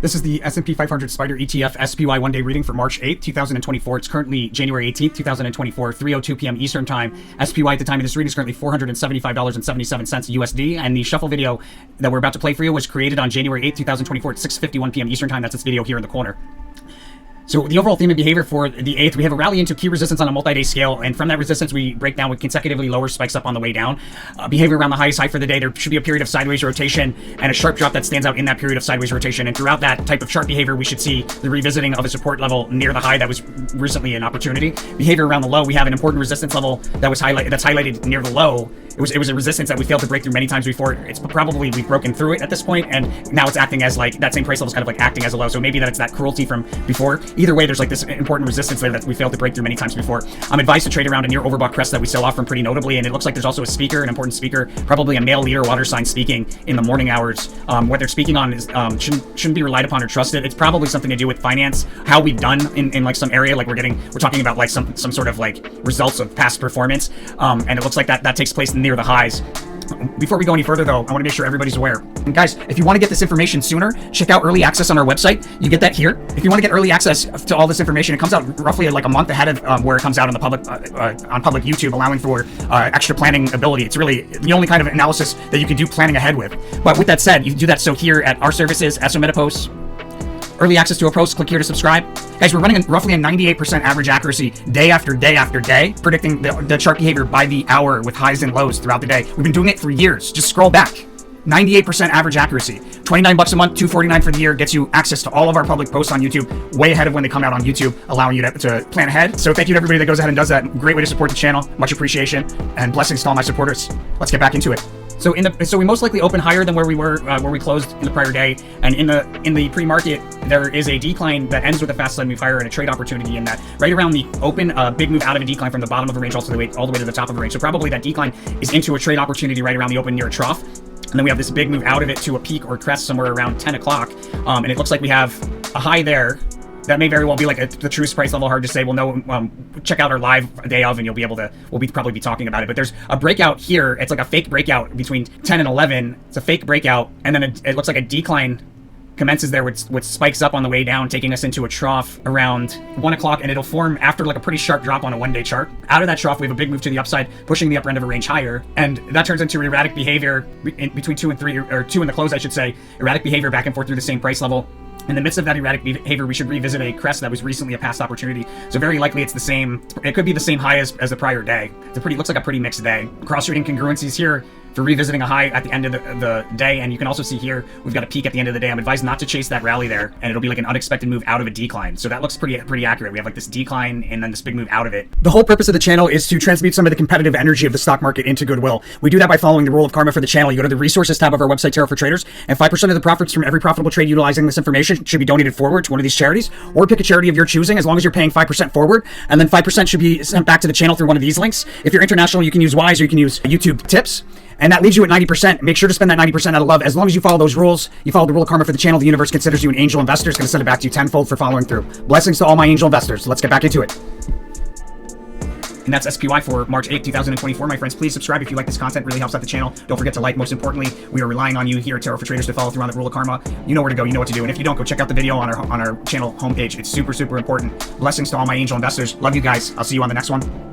This is the S&P 500 Spider ETF SPY one-day reading for March 8th, 2024. It's currently January 18th, 2024, 3:02 p.m. Eastern Time. SPY at the time of this reading is currently $475.77 USD, and the shuffle video that we're about to play for you was created on January 8th, 2024 at 6:51 p.m. Eastern Time. That's this video here in the corner. So the overall theme of behavior for the 8th, we have a rally into key resistance on a multi-day scale, and from that resistance we break down with consecutively lower spikes up on the way down. Behavior around the highest high for the day, there should be a period of sideways rotation and a sharp drop that stands out in that period of sideways rotation, and throughout that type of chart behavior we should see the revisiting of a support level near the high that was recently an opportunity. Behavior around the low, we have an important resistance level that was highlighted near the low. It was a resistance that we failed to break through many times before. It's probably we've broken through it at this point, and now it's acting as like that same price level is kind of like acting as a low. So maybe that it's that cruelty from before. Either way, there's like this important resistance there that we failed to break through many times before. I'm advised to trade around a near overbought crest that we sell off from pretty notably, and it looks like there's also a speaker, an important speaker, probably a male leader water sign speaking in the morning hours. What they're speaking on is shouldn't be relied upon or trusted. It's probably something to do with finance, how we've done in like some area, like we're talking about like some sort of like results of past performance, and it looks like that takes place near the highs. Before we go any further, though, I want to make sure everybody's aware. And guys, if you want to get this information sooner, check out early access on our website. You get that here. If you want to get early access to all this information, it comes out roughly like a month ahead of where it comes out on the public YouTube, allowing for extra planning ability. It's really the only kind of analysis that you can do planning ahead with. But with that said, you can do that so here at our services, SO Meta Posts, early access to a post, click here to subscribe. Guys, we're running roughly a 98% average accuracy day after day after day, predicting the chart behavior by the hour with highs and lows throughout the day. We've been doing it for years. Just scroll back. 98% average accuracy. $29 a month, $249 for the year gets you access to all of our public posts on YouTube way ahead of when they come out on YouTube, allowing you to plan ahead. So thank you to everybody that goes ahead and does that. Great way to support the channel. Much appreciation, and blessings to all my supporters. Let's get back into it. So we most likely open higher than where we were where we closed in the prior day, and in the pre-market there is a decline that ends with a fast sudden move higher and a trade opportunity in that right around the open, big move out of a decline from the bottom of a range all the way to the top of a range. So probably that decline is into a trade opportunity right around the open near a trough, and then we have this big move out of it to a peak or crest somewhere around 10 o'clock, and it looks like we have a high there. That may very well be like the truest price level. Hard to say. We'll know. Check out our live day of, and you'll be able to. We'll probably be talking about it. But there's a breakout here. It's like a fake breakout between 10 and 11. It's a fake breakout, and then it looks like a decline commences there, which spikes up on the way down, taking us into a trough around 1 o'clock, and it'll form after like a pretty sharp drop on a one-day chart. Out of that trough, we have a big move to the upside, pushing the upper end of a range higher, and that turns into erratic behavior between 2 and 3, or 2 in the close, I should say. Erratic behavior back and forth through the same price level. In the midst of that erratic behavior, we should revisit a crest that was recently a past opportunity. So very likely it's the same. It could be the same high as the prior day. Looks like a pretty mixed day. Cross-reading congruencies here for revisiting a high at the end of the day, and you can also see here we've got a peak at the end of the day. I'm advised not to chase that rally there, and it'll be like an unexpected move out of a decline. So that looks pretty accurate. We have like this decline and then this big move out of it. The whole purpose of the channel is to transmute some of the competitive energy of the stock market into goodwill. We do that by following the rule of karma for the channel. You go to the resources tab of our website, Tarot for Traders, and 5% of the profits from every profitable trade utilizing this information should be donated forward to one of these charities, or pick a charity of your choosing as long as you're paying 5% forward, and then 5% should be sent back to the channel through one of these links. If you're international, you can use Wise or you can use YouTube Tips. And that leaves you at 90%. Make sure to spend that 90% out of love. As long as you follow those rules, you follow the rule of karma for the channel, the universe considers you an angel investor. It's going to send it back to you tenfold for following through. Blessings to all my angel investors. Let's get back into it. And that's SPY for March 8th, 2024. My friends, please subscribe if you like this content. It really helps out the channel. Don't forget to like. Most importantly, we are relying on you here at Tarot for Traders to follow through on the rule of karma. You know where to go. You know what to do. And if you don't, go check out the video on our channel homepage. It's super, super important. Blessings to all my angel investors. Love you guys. I'll see you on the next one.